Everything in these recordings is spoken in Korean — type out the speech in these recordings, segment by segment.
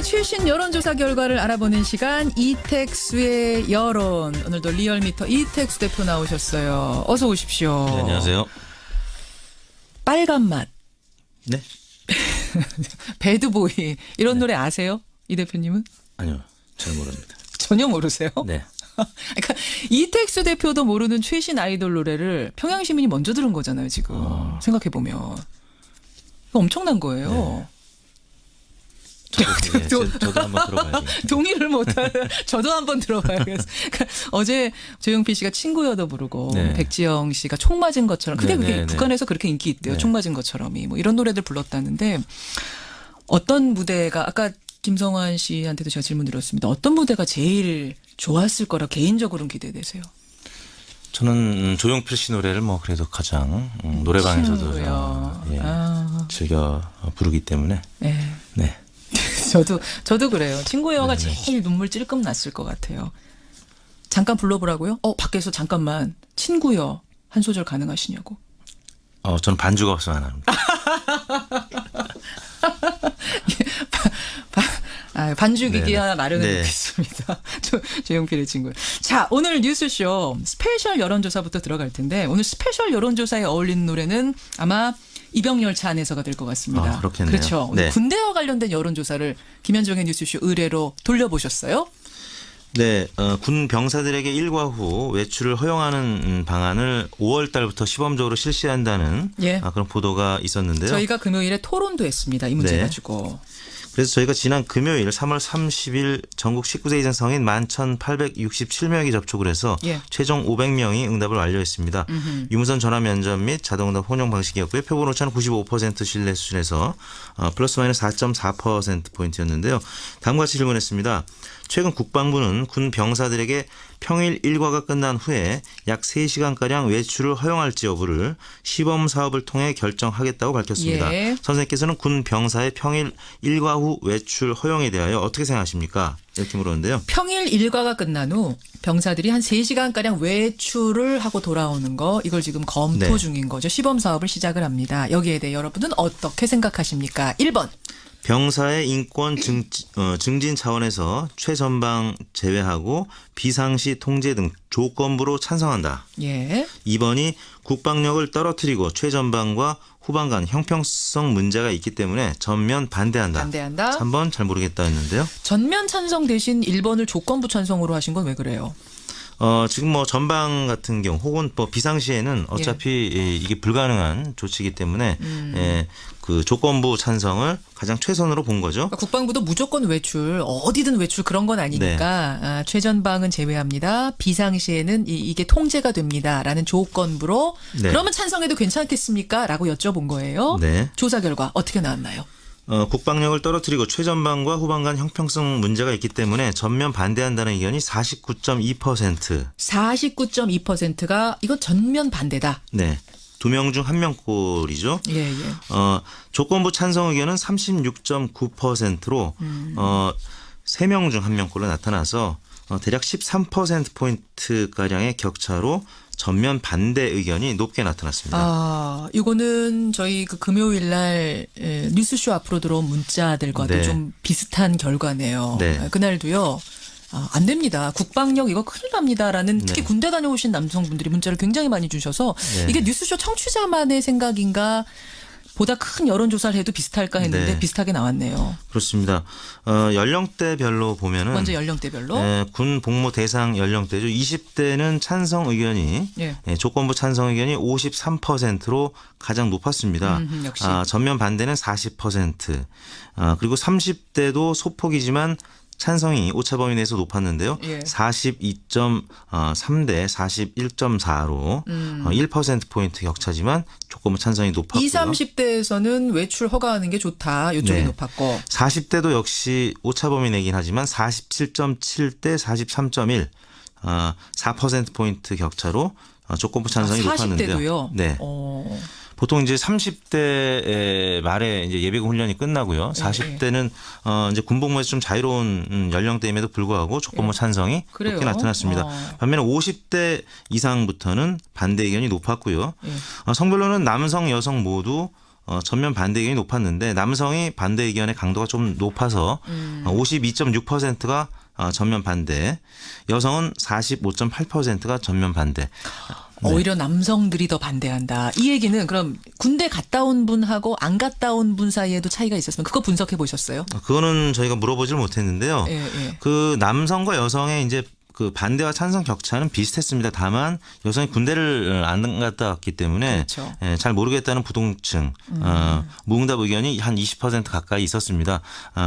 시민의 최신 여론조사 결과를 알아보는 시간 이택수의 여론. 오늘도 리얼미터 이택수 대표 나오셨어요. 어서 오십시오. 네, 안녕하세요. 빨간 맛. 네. 배드보이 이런 노래 아세요? 이 대표님은? 아니요. 잘 모릅니다. 전혀 모르세요? 네. 그러니까 이택수 대표도 모르는 최신 아이돌 노래를 평양 시민이 먼저 들은 거잖아요, 지금. 생각해 보면. 이거 엄청난 거예요. 네. 저도 한번 들어봐야죠. 동의를 못하는 저도 한번 들어봐야겠어요. 그러니까 어제 조용필 씨가 친구여도 부르고 네. 백지영 씨가 총 맞은 것처럼 그게 네. 북한에서 그렇게 인기 있대요. 네. 총 맞은 것처럼이 뭐 이런 노래들 불렀다는데 어떤 무대가 아까 김성환 씨한테도 제가 질문 드렸습니다. 어떤 무대가 제일 좋았을 거라 개인적으로는 기대되세요? 저는 조용필 씨 노래를 뭐 그래도 가장 노래방에서도 즐겨 부르기 때문에 네. 네. 저도 그래요. 친구여가 네네. 제일 눈물 찔끔 났을 것 같아요. 잠깐 불러보라고요? 밖에서 잠깐만 친구여 한 소절 가능하시냐고. 저는 반주가 없으면 안 합니다. 반주기기 네네. 하나 마련해 네. 놓겠습니다. 조용필의 친구. 자, 오늘 뉴스쇼 스페셜 여론조사부터 들어갈 텐데 오늘 스페셜 여론조사에 어울리는 노래는 아마 이병열차 안에서가 될 것 같습니다. 그렇겠네요. 그렇죠. 오늘 네. 군대와 관련된 여론조사를 김현정의 뉴스쇼 의뢰로 돌려보셨어요? 네, 군 병사들에게 일과 후 외출을 허용하는 방안을 5월 달부터 시범적으로 실시한다는 예. 그런 보도가 있었는데요. 저희가 금요일에 토론도 했습니다. 이 문제 네. 가지고. 그래서 저희가 지난 금요일 3월 30일 전국 19세 이상 성인 11,867명이 접촉을 해서 예. 최종 최종 500명이 응답을 완료했습니다. 유무선 전화 면접 및 자동응답 혼용 방식이었고요. 표본 오차는 95% 신뢰 수준에서 플러스 마이너스 4.4%포인트였는데요. 다음과 같이 질문했습니다. 최근 국방부는 군 병사들에게 평일 일과가 끝난 후에 약 3시간가량 외출을 허용할지 여부를 시범 사업을 통해 결정하겠다고 밝혔습니다. 예. 선생님께서는 군 병사의 평일 일과 후 외출 허용에 대하여 어떻게 생각하십니까? 이렇게 물었는데요. 평일 일과가 끝난 후 병사들이 한 3시간가량 외출을 하고 돌아오는 거 이걸 지금 검토 네. 중인 거죠. 시범 사업을 시작을 합니다. 여기에 대해 여러분은 어떻게 생각하십니까? 1번. 병사의 인권 증진 차원에서 최전방 제외하고 비상시 통제 등 조건부로 찬성한다. 예. 2번이 국방력을 떨어뜨리고 최전방과 후방 간 형평성 문제가 있기 때문에 전면 반대한다. 반대한다. 3번 잘 모르겠다 했는데요. 전면 찬성 대신 1번을 조건부 찬성으로 하신 건 왜 그래요? 지금 뭐 전방 같은 경우 혹은 뭐 비상시에는 어차피 이게 불가능한 조치이기 때문에 그 조건부 찬성을 가장 최선으로 본 거죠. 그러니까 국방부도 무조건 외출, 어디든 외출 그런 건 아니니까 최전방은 제외합니다. 비상시에는 이게 통제가 됩니다라는 조건부로 네. 그러면 찬성해도 괜찮겠습니까? 라고 여쭤본 거예요. 네. 조사 결과 어떻게 나왔나요? 국방력을 떨어뜨리고 최전방과 후방 간 형평성 문제가 있기 때문에 전면 반대한다는 의견이 49.2%. 49.2%가 이건 전면 반대다. 네. 2명 중 1명 꼴이죠. 예, 예. 조건부 찬성 의견은 36.9%로 3명 중 1명 꼴로 나타나서 대략 13%포인트가량의 격차로 전면 반대 의견이 높게 나타났습니다. 이거는 저희 그 금요일 날 뉴스쇼 앞으로 들어온 문자들과도 네. 좀 비슷한 결과네요. 네. 그날도요. 안 됩니다. 국방력 이거 큰일 납니다라는 특히 네. 군대 다녀오신 남성분들이 문자를 굉장히 많이 주셔서 네. 이게 뉴스쇼 청취자만의 생각인가 보다 큰 여론조사를 해도 비슷할까 했는데 네. 비슷하게 나왔네요. 그렇습니다. 연령대별로 보면은 먼저 연령대별로. 군 복무 대상 연령대죠. 20대는 찬성 의견이 예. 조건부 찬성 의견이 53%로 가장 높았습니다. 역시. 전면 반대는 40%. 그리고 30대도 소폭이지만 찬성이 오차 범위 내에서 높았는데요. 예. 42.3대 41.4로 1%포인트 격차지만 조금은 찬성이 높았고요. 20, 30대에서는 외출 허가하는 게 좋다. 이쪽이 네. 높았고. 40대도 역시 오차 범위 내긴 하지만 47.7대 43.1 4%포인트 격차로 조건부 찬성이 40대도요? 높았는데요. 네. 보통 이제 30대 말에 이제 예비군 훈련이 끝나고요. 40대는 이제 군복무에서 좀 자유로운 연령대임에도 불구하고 조건부 찬성이 그래요? 높게 나타났습니다. 반면에 50대 이상부터는 반대 의견이 높았고요. 성별로는 남성, 여성 모두 전면 반대 의견이 높았는데 남성이 반대 의견의 강도가 좀 높아서 52.6%가 전면 반대, 여성은 45.8%가 전면 반대. 오히려 남성들이 더 반대한다. 이 얘기는 그럼 군대 갔다 온 분하고 안 갔다 온 분 사이에도 차이가 있었으면 그거 분석해 보셨어요? 그거는 저희가 물어보질 못했는데요. 예. 그 남성과 여성의 이제 그 반대와 찬성 격차는 비슷했습니다. 다만 여성이 군대를 안 갔다 왔기 때문에 그렇죠. 잘 모르겠다는 부동층, 무응답 의견이 한 20% 가까이 있었습니다.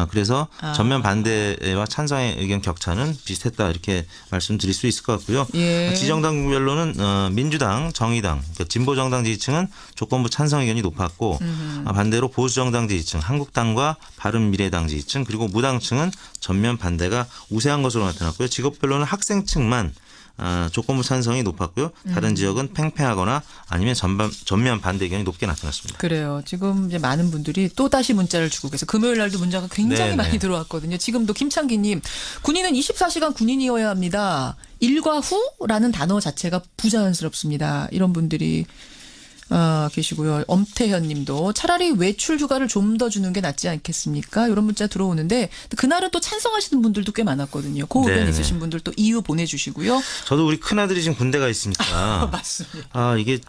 그래서 전면 반대와 찬성의 의견 격차는 비슷했다 이렇게 말씀드릴 수 있을 것 같고요. 예. 지정당별로는 민주당, 정의당, 그러니까 진보정당 지지층은 조건부 찬성 의견이 높았고 반대로 보수정당 지지층, 한국당과 바른미래당 지지층 그리고 무당층은 전면 반대가 우세한 것으로 나타났고요. 직업별로는 학생층만 조건부 찬성이 높았고요. 다른 지역은 팽팽하거나 아니면 전면 반대 의견이 높게 나타났습니다. 그래요. 지금 이제 많은 분들이 또 다시 문자를 주고 계세요. 금요일 날도 문자가 굉장히 네네. 많이 들어왔거든요. 지금도 김창기님, 군인은 24시간 군인이어야 합니다. 일과 후라는 단어 자체가 부자연스럽습니다. 이런 분들이 계시고요. 엄태현님도 차라리 외출 휴가를 좀 더 주는 게 낫지 않겠습니까? 이런 문자 들어오는데 그날은 또 찬성하시는 분들도 꽤 많았거든요. 그 의견 네네. 있으신 분들 또 이유 보내주시고요. 저도 우리 큰아들이 지금 군대가 있으니까 맞습니다. 이게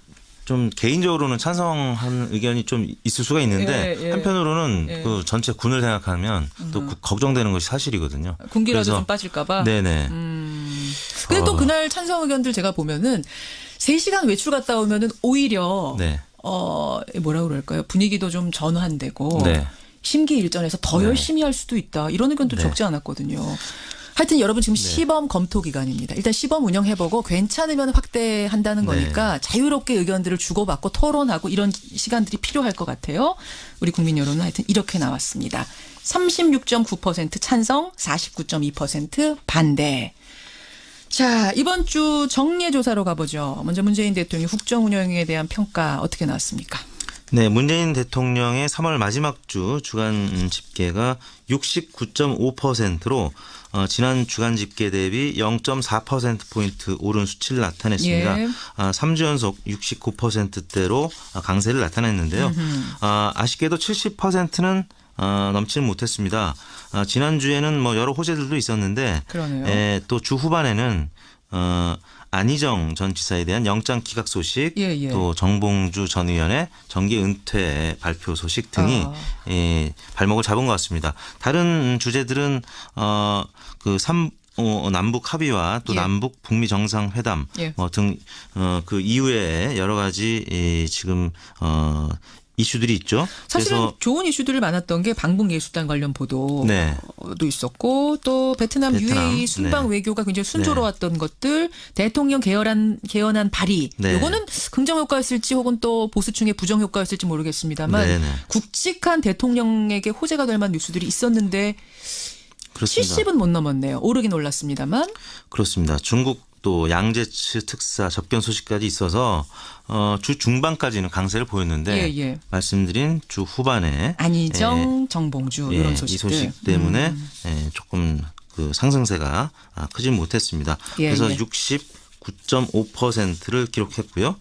좀 개인적으로는 찬성하는 의견이 좀 있을 수가 있는데 예. 한편으로는 예. 그 전체 군을 생각하면 또 걱정되는 것이 사실이거든요. 군기라도 그래서 좀 빠질까 봐. 네네. 근데 또 그날 찬성 의견들 제가 보면은 3시간 외출 갔다 오면은 오히려 네. 뭐라 그럴까요? 분위기도 좀 전환되고 네. 심기일전해서 더 네. 열심히 할 수도 있다. 이런 의견도 네. 적지 않았거든요. 하여튼 여러분 지금 시범 검토 기간입니다. 일단 시범 운영해보고 괜찮으면 확대한다는 거니까 자유롭게 의견들을 주고받고 토론하고 이런 시간들이 필요할 것 같아요. 우리 국민 여론은 하여튼 이렇게 나왔습니다. 36.9% 찬성, 49.2% 반대. 자, 이번 주 정례 조사로 가보죠. 먼저 문재인 대통령 국정 운영에 대한 평가 어떻게 나왔습니까? 네, 문재인 대통령의 3월 마지막 주 주간 집계가 69.5%로 지난 주간 집계 대비 0.4%포인트 오른 수치를 나타냈습니다. 예. 3주 연속 69%대로 강세를 나타냈는데요. 아쉽게도 70%는 넘지는 못했습니다. 지난주에는 뭐 여러 호재들도 있었는데 그러네요. 또 주 후반에는 안희정 전 지사에 대한 영장 기각 소식, 예. 또 정봉주 전 의원의 정계 은퇴 발표 소식 등이 발목을 잡은 것 같습니다. 다른 주제들은 남북 합의와 또 예. 남북 북미 정상회담 예. 등 그 이후에 여러 가지 지금 이슈들이 있죠. 사실은 그래서 좋은 이슈들이 많았던 게 방북예술단 관련 보도도 네. 있었고 또 베트남 UAE 순방 네. 외교가 굉장히 순조로웠던 것들, 대통령 개헌안 발의 네. 요거는 긍정 효과였을지 혹은 또 보수층의 부정 효과였을지 모르겠습니다만 네네. 굵직한 대통령에게 호재가 될 만한 뉴스들이 있었는데 그렇습니다. 70은 못 넘었네요. 오르긴 올랐습니다만. 그렇습니다. 중국 또 양제츠 특사 접견 소식까지 있어서 주 중반까지는 강세를 보였는데 예. 말씀드린 주 후반에 안희정, 정봉주 이런 이 소식들. 소식 때문에 조금 그 상승세가 크지 못했습니다. 예, 그래서 예. 69.5%를 기록했고요.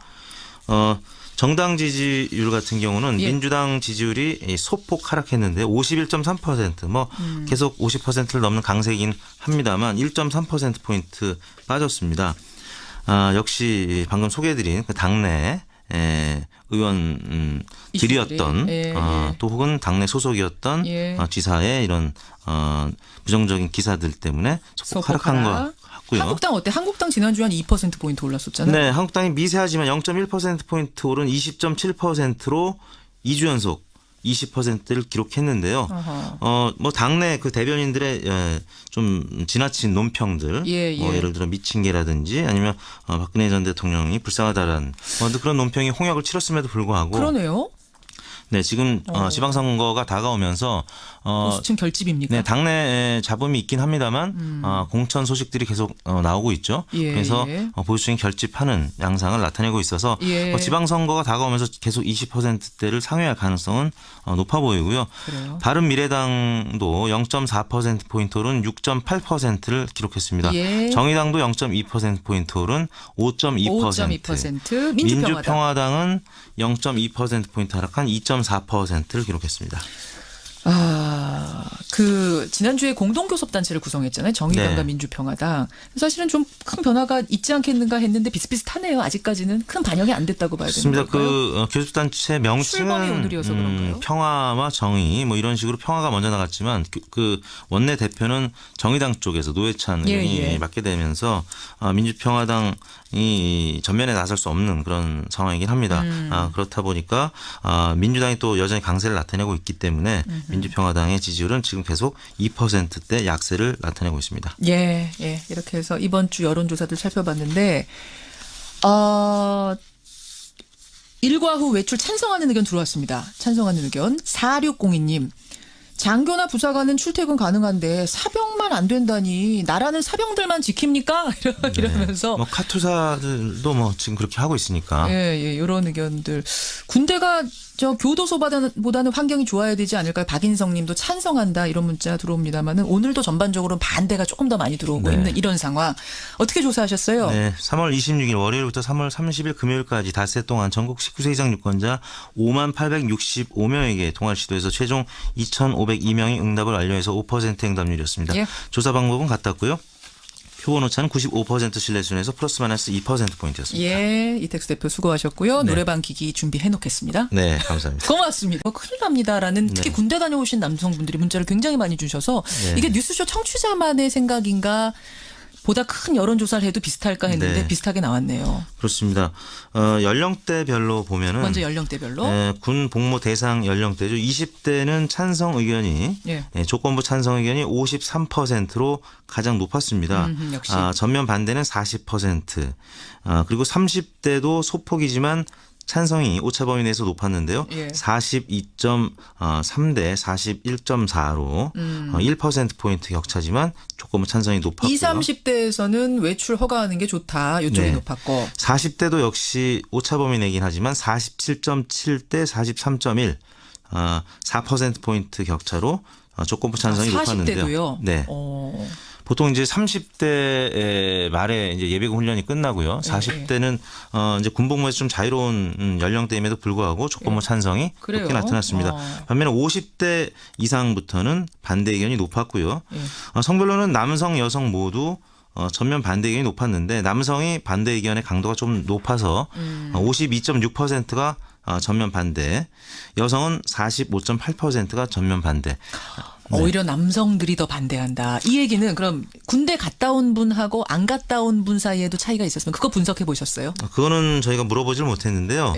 정당 지지율 같은 경우는 예. 민주당 지지율이 소폭 하락했는데 51.3% 뭐 계속 50%를 넘는 강세이긴 합니다만 1.3%포인트 빠졌습니다. 역시 방금 소개해드린 그 당내 의원들이었던 예. 또 혹은 당내 소속이었던 예. 지사의 이런 부정적인 기사들 때문에 소폭 하락한 것 같고요. 한국당 어때? 한국당 지난주에 한 2%포인트 올랐었잖아요. 네, 한국당이 미세하지만 0.1%포인트 오른 20.7%로 2주 연속 20%를 기록했는데요. 뭐 당내 그 대변인들의 좀 지나친 논평들, 예. 뭐 예를 들어 미친 개라든지 아니면 박근혜 전 대통령이 불쌍하다라는 그런 논평이 홍역을 치렀음에도 불구하고 그러네요. 네, 지금 지방선거가 다가오면서 보수층 결집입니까? 네, 당내 잡음이 있긴 합니다만 공천 소식들이 계속 나오고 있죠. 예, 그래서 예. 보수층이 결집하는 양상을 나타내고 있어서 예. 지방선거가 다가오면서 계속 20%대를 상회할 가능성은 높아 보이고요. 그래요. 바른미래당도 0.4%포인트 오른 6.8%를 기록했습니다. 예. 정의당도 0.2%포인트 오른 5.2%. 5.2%. 민주평화당. 민주평화당은 0.2%포인트 하락한 2.4%. 4.4%를 기록했습니다. 지난주에 공동교섭단체를 구성했잖아요. 정의당과 네. 민주평화당. 사실은 좀 큰 변화가 있지 않겠는가 했는데 비슷비슷하네요. 아직까지는 큰 반영이 안 됐다고 봐야 되는 그렇습니다. 걸까요? 교섭단체 출범이 명칭은 오늘이어서 그런가요? 평화와 정의 뭐 이런 식으로 평화가 먼저 나갔지만 그 원내 대표는 정의당 쪽에서 노회찬 의원이 맡게 되면서 민주평화당이 전면에 나설 수 없는 그런 상황이긴 합니다. 그렇다 보니까 민주당이 또 여전히 강세를 나타내고 있기 때문에 민주평화당의 지지율은 지금 계속 2%대 약세를 나타내고 있습니다. 예. 이렇게 해서 이번 주 여론조사들 살펴봤는데 일과 후 외출 찬성하는 의견 들어왔습니다. 찬성하는 의견 4602님. 장교나 부사관은 출퇴근 가능한데 사병만 안 된다니 나라는 사병들만 지킵니까? 이러면서 뭐 카투사들도 뭐 지금 그렇게 하고 있으니까. 이런 의견들. 군대가 교도소보다는 환경이 좋아야 되지 않을까요? 박인성 님도 찬성한다 이런 문자 들어옵니다만은 오늘도 전반적으로 반대가 조금 더 많이 들어오고 있는 이런 상황. 어떻게 조사하셨어요? 네, 3월 26일 월요일부터 3월 30일 금요일까지 닷새 동안 전국 19세 이상 유권자 5865명에게 통화를 시도해서 최종 2502명이 응답을 완료해서 5% 응답률이었습니다. 예. 조사 방법은 같았고요. 표본 오차는 95% 신뢰 수준에서 플러스 마이너스 2%포인트였습니다. 예, 이택수 대표 수고하셨고요. 네. 노래방 기기 준비해 놓겠습니다. 네, 감사합니다. 고맙습니다. 큰일 납니다라는 특히 군대 다녀오신 남성분들이 문자를 굉장히 많이 주셔서 이게 뉴스쇼 청취자만의 생각인가 보다 큰 여론조사를 해도 비슷할까 했는데 비슷하게 나왔네요. 그렇습니다. 연령대별로 보면은 먼저 연령대별로 군 복무 대상 연령대죠. 20대는 찬성 의견이 조건부 찬성 의견이 53%로 가장 높았습니다. 역시. 전면 반대는 40%. 그리고 30대도 소폭이지만 찬성이 오차 범위 내에서 높았는데요. 42.3대 41.4로 1%포인트 격차지만 조건부 찬성이 높았고요. 20, 30대에서는 외출 허가하는 게 좋다. 이쪽이 높았고. 40대도 역시 오차 범위 내긴 하지만 47.7대 43.1 4%포인트 격차로 조건부 찬성이 40대도요? 높았는데요. 네. 보통 이제 30대 말에 이제 예비군 훈련이 끝나고요. 40대는 이제 군복무에서 좀 자유로운 연령대임에도 불구하고 조건부 찬성이 높게 나타났습니다. 반면에 50대 이상부터는 반대 의견이 높았고요. 성별로는 남성, 여성 모두 전면 반대 의견이 높았는데 남성이 반대 의견의 강도가 좀 높아서 52.6%가 전면 반대, 여성은 45.8%가 전면 반대. 오히려 남성들이 더 반대한다. 이 얘기는 그럼 군대 갔다 온 분하고 안 갔다 온 분 사이에도 차이가 있었으면 그거 분석해 보셨어요? 그거는 저희가 물어보질 못했는데요.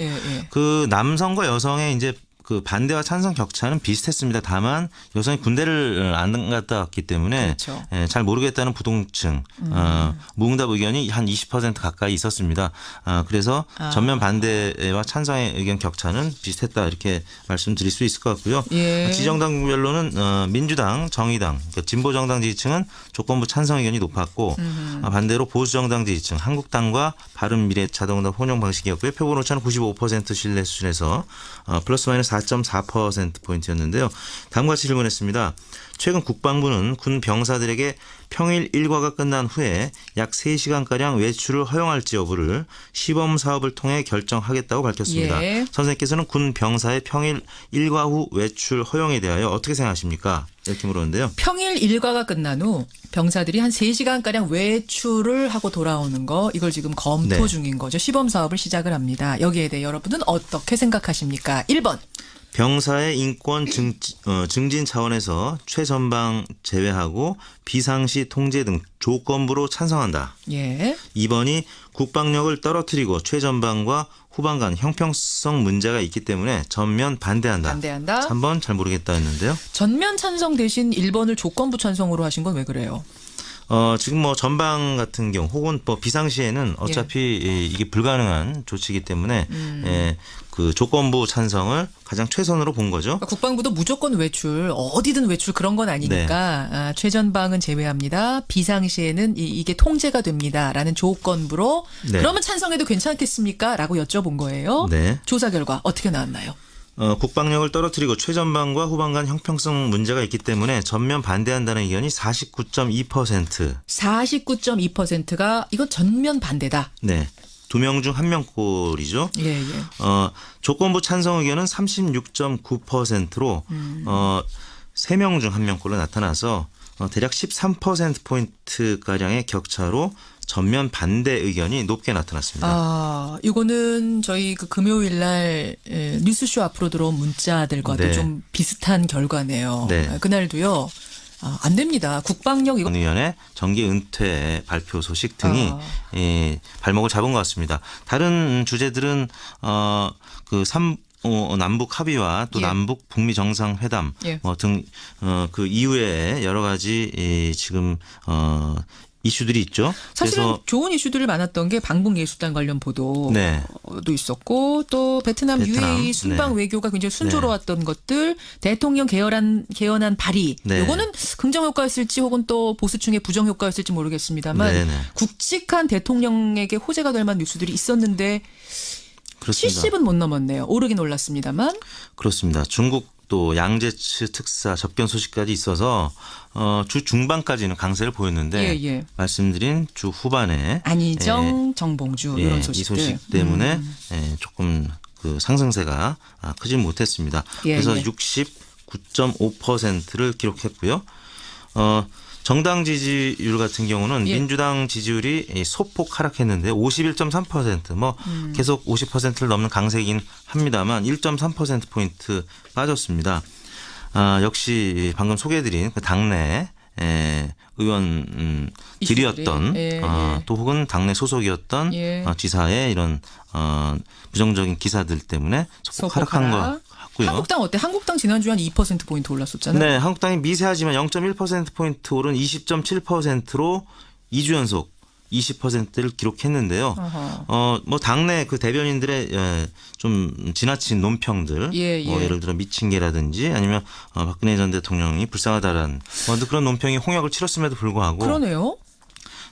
그 남성과 여성의 이제 그 반대와 찬성 격차는 비슷했습니다. 다만 여성이 군대를 안 갔다 왔기 때문에 잘 모르겠다는 부동층, 무응답 의견이 한 20% 가까이 있었습니다. 그래서 전면 반대와 찬성의 의견 격차는 비슷했다 이렇게 말씀드릴 수 있을 것 같고요. 지정당별로는 민주당, 정의당, 그러니까 진보정당 지지층은 조건부 찬성 의견이 높았고 반대로 보수정당 지지층, 한국당과 바른미래, 자동응답 혼용 방식이었고요. 표본 오차는 95% 신뢰 수준에서 플러스 마이너스 4.4%포인트였는데요. 다음과 같이 질문했습니다. 최근 국방부는 군 병사들에게 평일 일과가 끝난 후에 약 3시간가량 외출을 허용할지 여부를 시범 사업을 통해 결정하겠다고 밝혔습니다. 선생님께서는 군 병사의 평일 일과 후 외출 허용에 대하여 어떻게 생각하십니까? 이렇게 물었는데요. 평일 일과가 끝난 후 병사들이 한 3시간가량 외출을 하고 돌아오는 거 이걸 지금 검토 중인 거죠. 시범 사업을 시작을 합니다. 여기에 대해 여러분은 어떻게 생각하십니까? 1번. 병사의 인권 증진 차원에서 최전방 제외하고 비상시 통제 등 조건부로 찬성한다. 2번이 국방력을 떨어뜨리고 최전방과 후방 간 형평성 문제가 있기 때문에 전면 반대한다. 3번 잘 모르겠다 했는데요. 전면 찬성 대신 1번을 조건부 찬성으로 하신 건 왜 그래요? 지금 뭐 전방 같은 경우 혹은 뭐 비상시에는 어차피 이게 불가능한 조치이기 때문에 그 조건부 찬성을 가장 최선으로 본 거죠. 그러니까 국방부도 무조건 외출, 어디든 외출 그런 건 아니니까 최전방은 제외합니다. 비상시에는 이게 통제가 됩니다라는 조건부로 그러면 찬성해도 괜찮겠습니까? 라고 여쭤본 거예요. 조사 결과 어떻게 나왔나요? 국방력을 떨어뜨리고 최전방과 후방 간 형평성 문제가 있기 때문에 전면 반대한다는 의견이 49.2%. 49.2%가 이건 전면 반대다. 2명 중 1명꼴이죠. 예, 예. 조건부 찬성 의견은 36.9%로 3명 중 1명꼴로 나타나서 대략 13%포인트가량의 격차로 전면 반대 의견이 높게 나타났습니다. 이거는 저희 그 금요일 날 뉴스쇼 앞으로 들어온 문자들과도 네. 좀 비슷한 결과네요. 네. 그날도요. 안 됩니다. 국방력 이거. 의원의 정기 은퇴 발표 소식 등이 발목을 잡은 것 같습니다. 다른 주제들은 남북 합의와 또 예. 남북 북미 정상회담 예. 등 그 이후에 여러 가지 지금 이슈들이 있죠. 사실은 그래서 좋은 이슈들이 많았던 게 방북예술단 관련 보도도 네. 있었고 또 베트남 UAE 순방 네. 외교가 굉장히 순조로웠던 것들 대통령 개헌안 발의 네. 이거는 긍정 효과였을지 혹은 또 보수층의 부정 효과였을지 모르겠습니다.만 네, 네. 굵직한 대통령에게 호재가 될 만한 뉴스들이 있었는데 그렇습니다. 70은 못 넘었네요. 오르긴 올랐습니다만. 그렇습니다. 중국 또 양제츠 특사 접견 소식까지 있어서 주 중반까지는 강세를 보였는데 예. 말씀드린 주 후반에 안희정, 정봉주 이런 소식들. 이 소식 때문에 조금 그 상승세가 크지 못했습니다. 예, 그래서 예. 69.5%를 기록했고요. 정당 지지율 같은 경우는 예. 민주당 지지율이 소폭 하락했는데 51.3% 계속 50%를 넘는 강세이긴 합니다만 1.3%포인트 빠졌습니다. 역시 방금 소개해드린 그 당내 의원들이었던 예. 또 혹은 당내 소속이었던 예. 지사의 이런 부정적인 기사들 때문에 소폭 하락한 것 같고요. 한국당 어때? 한국당 지난주에 한 2%포인트 올랐었잖아요. 네, 한국당이 미세하지만 0.1%포인트 오른 20.7%로 2주 연속 20%를 기록했는데요. 뭐 당내 그 대변인들의 좀 지나친 논평들, 예. 뭐 예를 들어 미친 개라든지 아니면 박근혜 전 대통령이 불쌍하다라는 그런 논평이 홍역을 치렀음에도 불구하고 그러네요.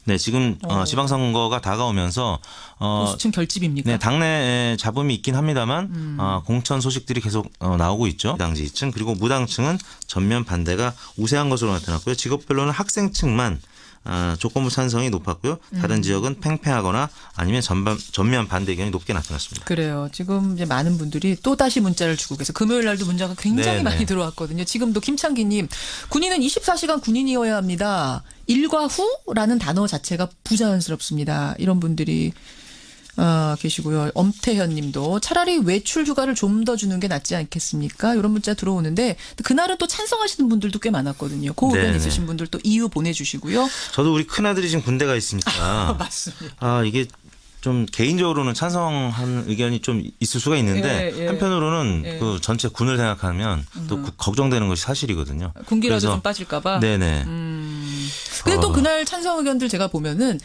네, 지금 지방선거가 다가오면서 보수층 결집입니까? 네, 당내 잡음이 있긴 합니다만 공천 소식들이 계속 나오고 있죠. 당 지지층 그리고 무당층은 전면 반대가 우세한 것으로 나타났고요. 직업별로는 학생층만 조건부 찬성이 높았고요. 다른 지역은 팽팽하거나 아니면 전면 반대 의견이 높게 나타났습니다. 그래요. 지금 이제 많은 분들이 또 다시 문자를 주고 계세요. 금요일 날도 문자가 굉장히 네네. 많이 들어왔거든요. 지금도 김창기님, 군인은 24시간 군인이어야 합니다. 일과 후라는 단어 자체가 부자연스럽습니다. 이런 분들이 계시고요. 엄태현 님도 차라리 외출 휴가를 좀 더 주는 게 낫지 않겠습니까? 이런 문자 들어오는데 그날은 또 찬성하시는 분들도 꽤 많았거든요. 그 의견 네네. 있으신 분들 또 이유 보내주시고요. 저도 우리 큰아들이 지금 군대가 있으니까 맞습니다. 이게 좀 개인적으로는 찬성하는 의견이 좀 있을 수가 있는데 예. 한편으로는 그 전체 군을 생각하면 또 걱정되는 것이 사실이거든요. 군기라도 그래서 좀 빠질까 봐. 네네. 근데 또 그날 찬성 의견들 제가 보면은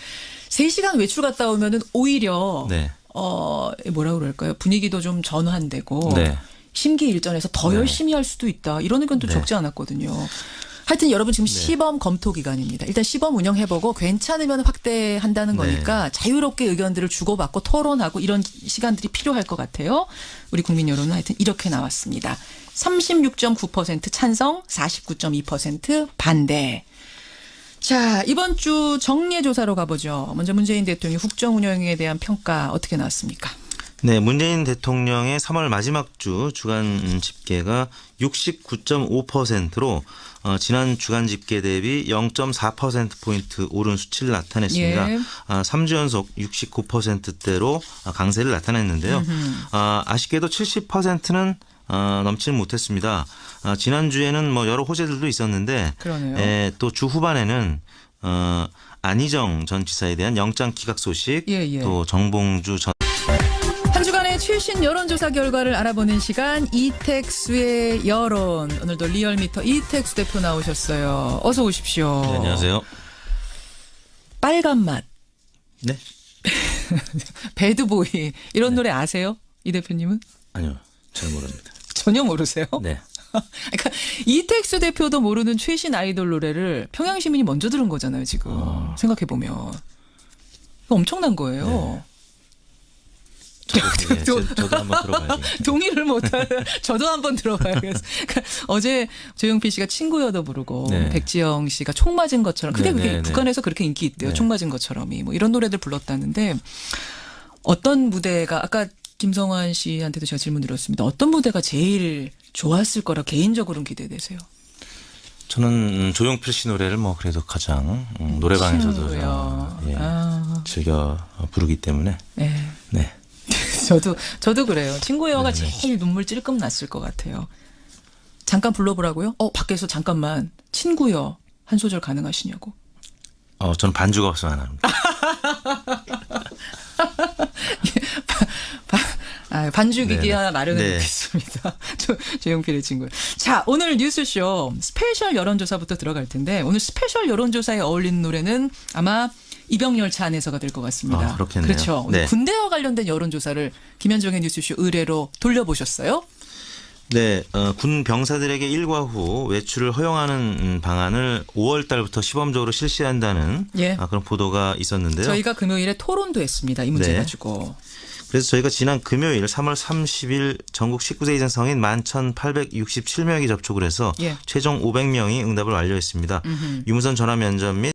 3시간 외출 갔다 오면은 오히려 네. 뭐라 그럴까요? 분위기도 좀 전환되고 네. 심기일전에서 더 열심히 할 수도 있다. 이런 의견도 네. 적지 않았거든요. 하여튼 여러분 지금 시범 검토 기간입니다. 일단 시범 운영해보고 괜찮으면 확대한다는 거니까 자유롭게 의견들을 주고받고 토론하고 이런 시간들이 필요할 것 같아요. 우리 국민 여론은 하여튼 이렇게 나왔습니다. 36.9% 찬성, 49.2% 반대. 자, 이번 주 정례 조사로 가보죠. 먼저 문재인 대통령 국정 운영에 대한 평가 어떻게 나왔습니까? 네, 문재인 대통령의 3월 마지막 주 주간 집계가 69.5%로 지난 주간 집계 대비 0.4%포인트 오른 수치를 나타냈습니다. 예. 3주 연속 69%대로 강세를 나타냈는데요. 아쉽게도 70%는 넘지는 못했습니다. 지난주에는 뭐 여러 호재들도 있었는데 그러네요. 또 주 후반에는 안희정 전 지사에 대한 영장 기각 소식 예. 또 정봉주 전 한 주간의 최신 여론조사 결과를 알아보는 시간 이택수의 여론. 오늘도 리얼미터 이택수 대표 나오셨어요. 어서 오십시오. 네, 안녕하세요. 빨간 맛. 네. 배드보이 이런 노래 아세요? 이 대표님은? 아니요. 잘 모릅니다. 전혀 모르세요? 네. 그러니까 이택수 대표도 모르는 최신 아이돌 노래를 평양시민이 먼저 들은 거잖아요. 지금 생각해보면. 엄청난 거예요. 저도 한번 들어봐야겠네요. 동의를 못하는 저도 한번 들어봐야겠어요. 그러니까 어제 조용필 씨가 친구여도 부르고 네. 백지영 씨가 총 맞은 것처럼 근데 그게 네. 북한에서 그렇게 인기 있대요. 네. 총 맞은 것처럼이 뭐 이런 노래들 불렀다는데 어떤 무대가 아까 김성환 씨한테도 제가 질문 드렸습니다. 어떤 무대가 제일 좋았을 거라 개인적으로는 기대되세요? 저는 조용필 씨 노래를 뭐 그래도 가장 노래방에서도 친구요. 예, 아. 즐겨 부르기 때문에 네. 네. 저도 그래요. 친구여가 제일 눈물 찔끔 났을 것 같아요. 잠깐 불러보라고요? 밖에서 잠깐만 친구여 한 소절 가능하시냐고. 저는 반주가 없으면 안 합니다. 반주기기 하나 네. 마련해 네. 놓겠습니다. 조용필의 친구. 자, 오늘 뉴스쇼 스페셜 여론조사부터 들어갈 텐데 오늘 스페셜 여론조사에 어울리는 노래는 아마 이병열차 안에서가 될 것 같습니다. 그렇겠네요. 그렇죠. 오늘 네. 군대와 관련된 여론조사를 김현정의 뉴스쇼 의뢰로 돌려보셨어요? 네, 군 병사들에게 일과 후 외출을 허용하는 방안을 5월 달부터 시범적으로 실시한다는 예. 그런 보도가 있었는데요. 저희가 금요일에 토론도 했습니다. 이 문제 네. 가지고. 그래서 저희가 지난 금요일 3월 30일 전국 19세 이상 성인 11,867명이 접촉을 해서 예. 최종 500명이 응답을 완료했습니다. 유무선 전화 면접 및